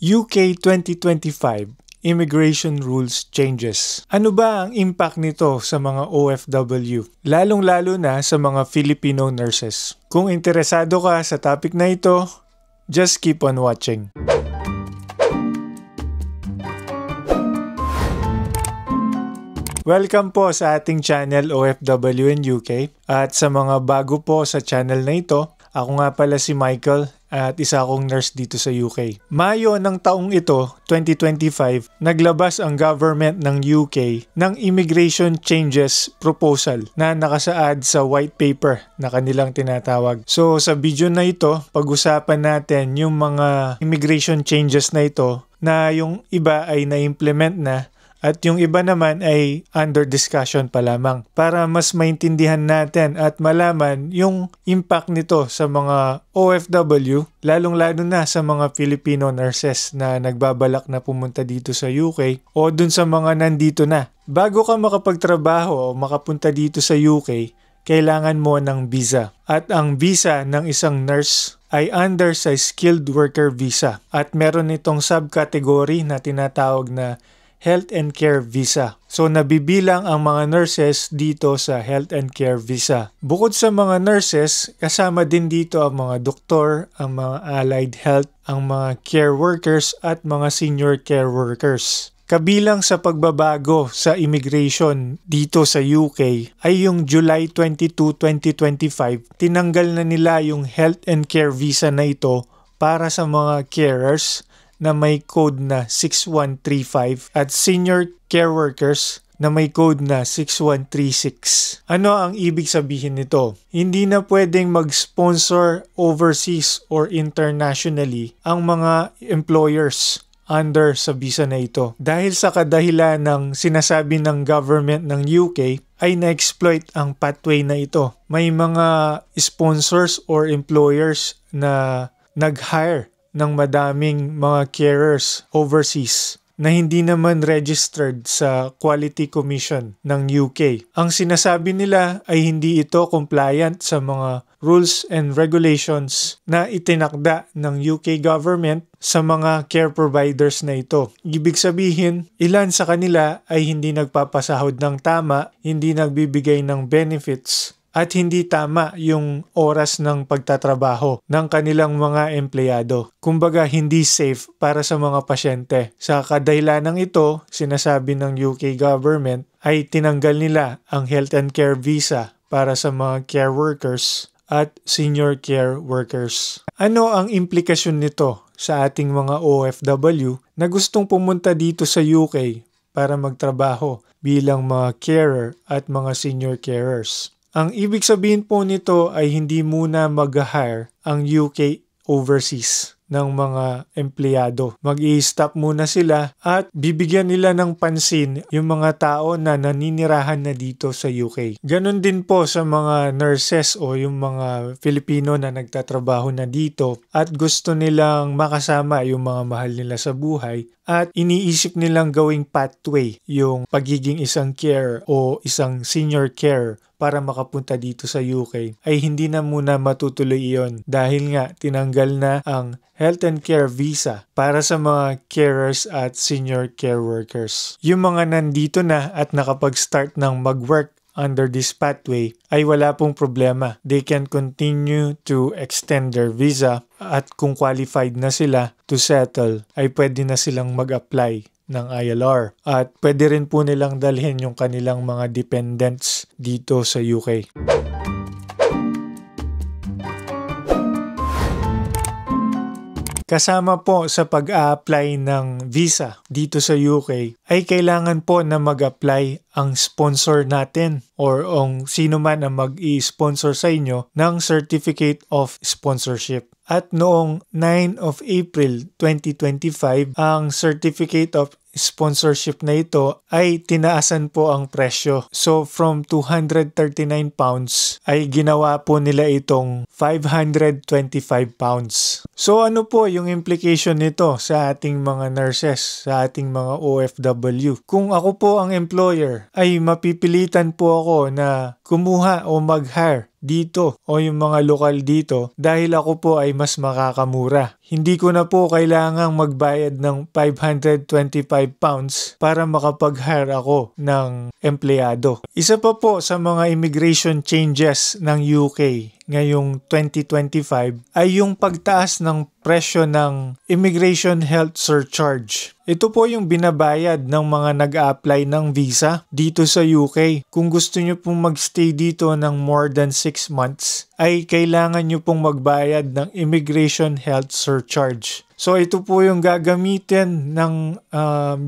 UK 2025 Immigration Rules Changes. Ano ba ang impact nito sa mga OFW? Lalong-lalo na sa mga Filipino nurses. Kung interesado ka sa topic na ito, just keep on watching. Welcome po sa ating channel OFW in UK at sa mga bago po sa channel na ito, ako nga pala si Michael at isa akong nurse dito sa UK. Mayo ng taong ito, 2025, naglabas ang government ng UK ng Immigration Changes Proposal na nakasaad sa white paper na kanilang tinatawag. So sa video na ito, pag-usapan natin yung mga immigration changes na ito na yung iba ay na-implement na at yung iba naman ay under discussion pa lamang para mas maintindihan natin at malaman yung impact nito sa mga OFW, lalong-lalo na sa mga Filipino nurses na nagbabalak na pumunta dito sa UK o dun sa mga nandito na. Bago ka makapagtrabaho o makapunta dito sa UK, kailangan mo ng visa. At ang visa ng isang nurse ay under sa skilled worker visa at meron itong subcategory na tinatawag na Health and Care Visa. So nabibilang ang mga nurses dito sa Health and Care Visa. Bukod sa mga nurses, kasama din dito ang mga doktor, ang mga allied health, ang mga care workers at mga senior care workers. Kabilang sa pagbabago sa immigration dito sa UK ay yung July 22, 2025, tinanggal na nila yung Health and Care Visa na ito para sa mga carers na may code na 6135 at senior care workers na may code na 6136. Ano ang ibig sabihin nito? Hindi na pwedeng mag-sponsor overseas or internationally ang mga employers under sa visa na ito. Dahil sa kadahilan ng sinasabi ng government ng UK ay na-exploit ang pathway na ito. May mga sponsors or employers na nag-hire ng madaming mga carers overseas na hindi naman registered sa Quality Commission ng UK. Ang sinasabi nila ay hindi ito compliant sa mga rules and regulations na itinakda ng UK government sa mga care providers na ito. Ibig sabihin, ilan sa kanila ay hindi nagpapasahod ng tama, hindi nagbibigay ng benefits, at hindi tama yung oras ng pagtatrabaho ng kanilang mga empleyado. Kumbaga, hindi safe para sa mga pasyente. Sa kadahilanang ito, sinasabi ng UK government ay tinanggal nila ang health and care visa para sa mga care workers at senior care workers. Ano ang implikasyon nito sa ating mga OFW na gustong pumunta dito sa UK para magtrabaho bilang mga carer at mga senior carers? Ang ibig sabihin po nito ay hindi muna mag-hire ang UK overseas ng mga empleyado. Mag-i-stop muna sila at bibigyan nila ng pansin yung mga tao na naninirahan na dito sa UK. Ganon din po sa mga nurses o yung mga Filipino na nagtatrabaho na dito at gusto nilang makasama yung mga mahal nila sa buhay at iniisip nilang gawing pathway yung pagiging isang care o isang senior care para makapunta dito sa UK ay hindi na muna matutuloy iyon dahil nga tinanggal na ang health and care visa para sa mga carers at senior care workers. Yung mga nandito na at nakapag-start ng mag-work under this pathway ay wala pong problema. They can continue to extend their visa at kung qualified na sila to settle ay pwede na silang mag-apply ng ILR at pwede rin po nilang dalhin yung kanilang mga dependents dito sa UK. Kasama po sa pag-a-apply ng visa dito sa UK ay kailangan po na mag-apply ang sponsor natin or ang sino man ang mag-i-sponsor sa inyo ng Certificate of Sponsorship. At noong 9 of April 2025, ang Certificate of Sponsorship na ito ay tinaasan po ang presyo. So from 239 pounds ay ginawa po nila itong 525 pounds. So ano po yung implication nito sa ating mga nurses, sa ating mga OFW? Kung ako po ang employer, ay mapipilitan po ako na kumuha o mag-hire dito o yung mga lokal dito dahil ako po ay mas makakamura. Hindi ko na po kailangang magbayad ng £525 para makapag-hire ako ng empleyado. Isa pa po sa mga immigration changes ng UK ngayong 2025 ay yung pagtaas ng presyo ng Immigration Health Surcharge. Ito po yung binabayad ng mga nag-a-apply ng visa dito sa UK. Kung gusto nyo pong magstay dito ng more than 6 months, ay kailangan nyo pong magbayad ng Immigration Health Surcharge. So ito po yung gagamitin ng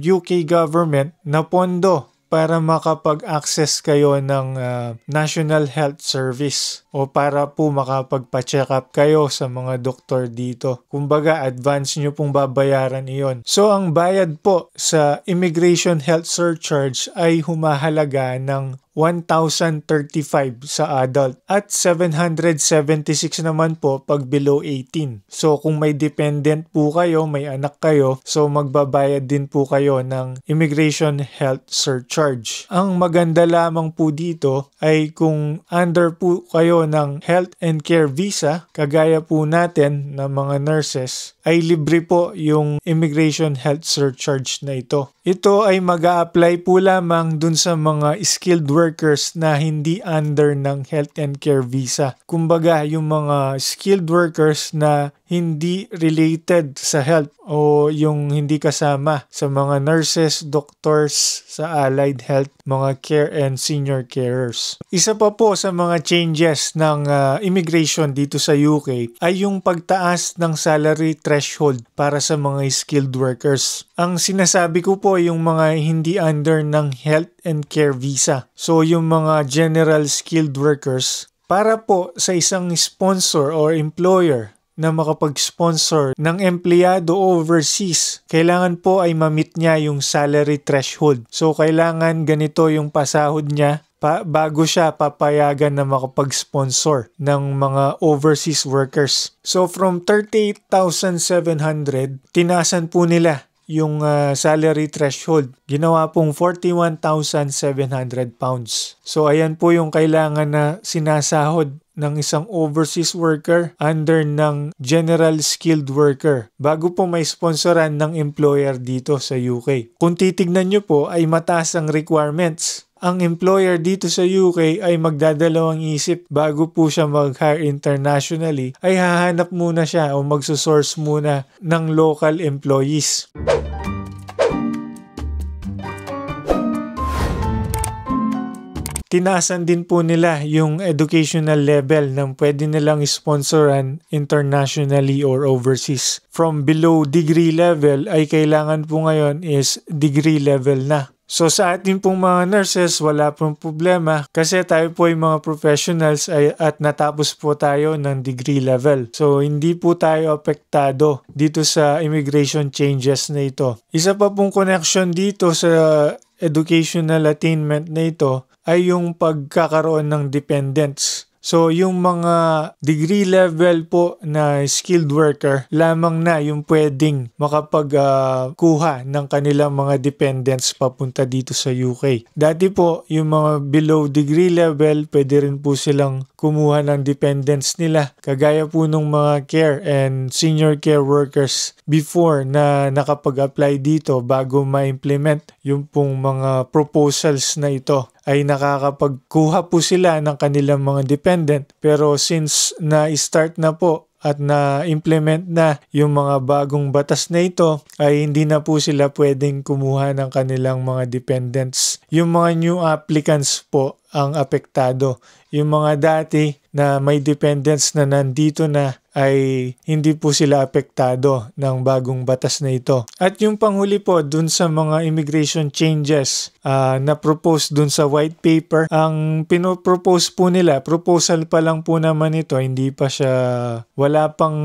UK government na pondo para makapag-access kayo ng National Health Service o para po makapagpa-check up kayo sa mga doktor dito. Kumbaga, advance nyo pong babayaran iyon. So, ang bayad po sa Immigration Health Surcharge ay humahalaga ng 1,035 sa adult at 776 naman po pag below 18. So kung may dependent po kayo, may anak kayo, so magbabayad din po kayo ng Immigration Health Surcharge. Ang maganda lamang po dito ay kung under po kayo ng Health and Care Visa, kagaya po natin ng mga nurses, ay libre po yung Immigration Health Surcharge na ito. Ito ay mag-a-apply po lamang dun sa mga skilled workers na hindi under ng Health and Care Visa. Kumbaga, yung mga skilled workers na hindi related sa health o yung hindi kasama sa mga nurses, doctors, sa allied health, mga care and senior carers. Isa pa po sa mga changes ng immigration dito sa UK ay yung pagtaas ng salary threshold para sa mga skilled workers. Ang sinasabi ko po yung mga hindi under ng health and care visa. So yung mga general skilled workers, para po sa isang sponsor or employer na makapag-sponsor ng empleyado overseas, kailangan po ay ma-meet niya yung salary threshold. So, kailangan ganito yung pasahod niya bago siya papayagan na makapag-sponsor ng mga overseas workers. So, from 38,700, tinasan po nila yung salary threshold. Ginawa pong £41,700. So, ayan po yung kailangan na sinasahod ng isang overseas worker under ng general skilled worker bago po may sponsoran ng employer dito sa UK. Kung titignan nyo po ay mataas ang requirements. Ang employer dito sa UK ay magdadalawang isip bago po siya mag-hire internationally, ay hahanap muna siya o magsusource muna ng local employees. Tinaasan din po nila yung educational level ng pwede nilang sponsoran internationally or overseas. From below degree level ay kailangan po ngayon is degree level na. So sa ating pong mga nurses, wala pong problema kasi tayo po ay mga professionals at natapos po tayo ng degree level. So hindi po tayo apektado dito sa immigration changes na ito. Isa pa pong connection dito sa educational attainment na ito ay yung pagkakaroon ng dependents. So, yung mga degree level po na skilled worker, lamang na yung pwedeng makapagkuha ng kanilang mga dependents papunta dito sa UK. Dati po, yung mga below degree level, pwede rin po silang kumuha ng dependents nila. Kagaya po nung mga care and senior care workers before na nakapag-apply dito bago ma-implement yung pong mga proposals na ito, ay nakakapagkuha po sila ng kanilang mga dependent. Pero since na-start na po at na-implement na yung mga bagong batas na ito, ay hindi na po sila pwedeng kumuha ng kanilang mga dependents. Yung mga new applicants po ang apektado. Yung mga dati na may dependents na nandito na ay hindi po sila apektado ng bagong batas na ito. At yung panghuli po dun sa mga immigration changes na propose dun sa white paper, ang pinopropose po nila, proposal pa lang po naman ito, hindi pa siya, wala pang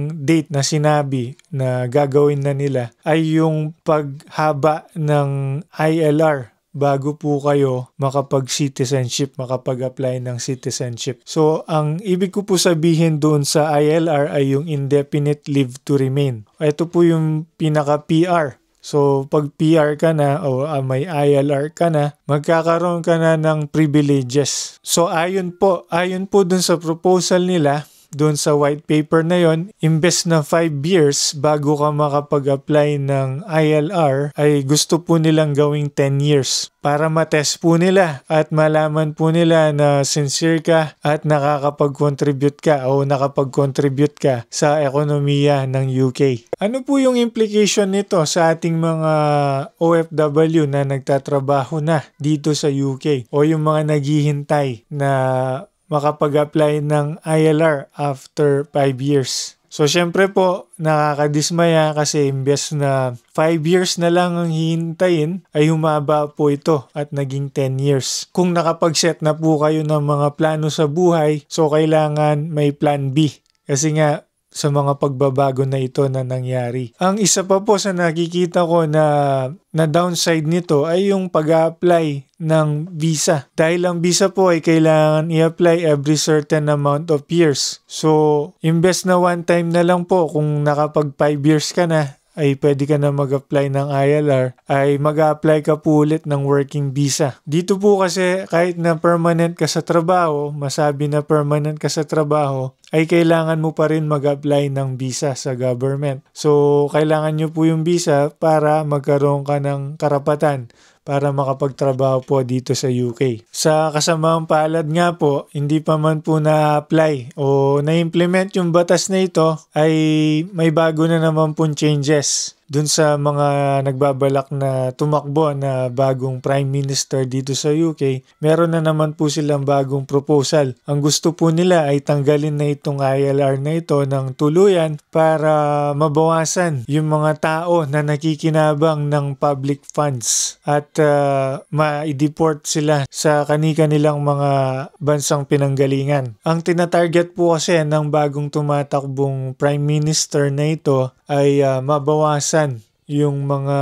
date na sinabi na gagawin na nila, ay yung paghaba ng ILR bago po kayo makapag-citizenship, makapag-apply ng citizenship. So, ang ibig ko po sabihin doon sa ILR ay yung indefinite leave to remain. Ito po yung pinaka-PR. So, pag PR ka na o may ILR ka na, magkakaroon ka na ng privileges. So, ayon po dun sa proposal nila, doon sa white paper na yon, imbes na 5 years bago ka makapag-apply ng ILR, ay gusto po nilang gawing 10 years para matest po nila at malaman po nila na sincere ka at nakakapag-contribute ka o nakapag-contribute ka sa ekonomiya ng UK. Ano po yung implication nito sa ating mga OFW na nagtatrabaho na dito sa UK o yung mga naghihintay na makapag-apply ng ILR after 5 years. So, syempre po, nakakadismaya kasi imbes na 5 years na lang ang hihintayin, ay humaba po ito at naging 10 years. Kung nakapag-set na po kayo ng mga plano sa buhay, so kailangan may plan B. Kasi nga, sa mga pagbabago na ito na nangyari. Ang isa pa po sa nakikita ko na downside nito ay yung pag-a-apply ng visa. Dahil ang visa po ay kailangan i-apply every certain amount of years. So, imbes na one time na lang po kung nakapag 5 years ka na, ay pwede ka na mag-apply ng ILR, ay mag-apply ka po ulit ng working visa. Dito po kasi kahit na permanent ka sa trabaho, masabi na permanent ka sa trabaho, ay kailangan mo pa rin mag-apply ng visa sa government. So, kailangan nyo po yung visa para magkaroon ka ng karapatan para makapagtrabaho po dito sa UK. Sa kasamaang palad nga po, hindi pa man po na-apply o na-implement yung batas na ito, ay may bago na naman pong changes dun sa mga nagbabalak na tumakbo na bagong Prime Minister dito sa UK. Meron na naman po silang bagong proposal. Ang gusto po nila ay tanggalin na itong ILR na ito ng tuluyan para mabawasan yung mga tao na nakikinabang ng public funds at ma-deport sila sa kani-kanilang mga bansang pinanggalingan. Ang tinatarget po kasi ng bagong tumatakbong Prime Minister na ito ay mabawasan yung mga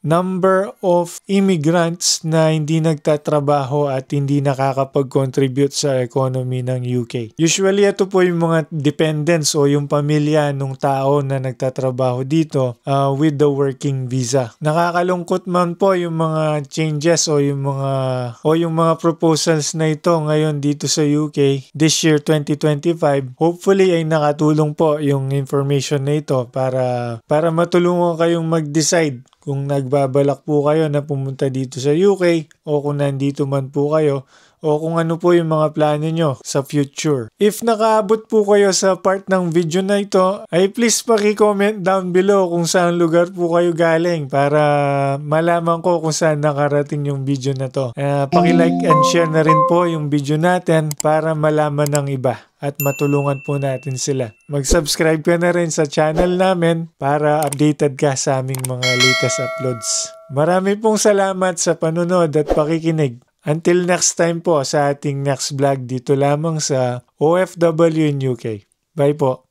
number of immigrants na hindi nagtatrabaho at hindi nakakapag-contribute sa economy ng UK. Usually, ito po yung mga dependents o yung pamilya ng tao na nagtatrabaho dito with the working visa. Nakakalungkot man po yung mga changes o yung mga proposals na ito ngayon dito sa UK this year 2025. Hopefully ay nakatulong po yung information na ito para matulungan kayong mag-decide kung nagbabalak po kayo na pumunta dito sa UK o kung nandito man po kayo o kung ano po yung mga plano nyo sa future. If nakaabot po kayo sa part ng video na ito, ay please paki-comment down below kung saan lugar po kayo galing para malaman ko kung saan nakarating yung video na to. Paki-like and share na rin po yung video natin para malaman ng iba at matulungan po natin sila. Mag-subscribe ka na rin sa channel namin para updated ka sa aming mga latest uploads. Marami pong salamat sa panunod at pakikinig. Until next time po sa ating next vlog dito lamang sa OFW in UK. Bye po.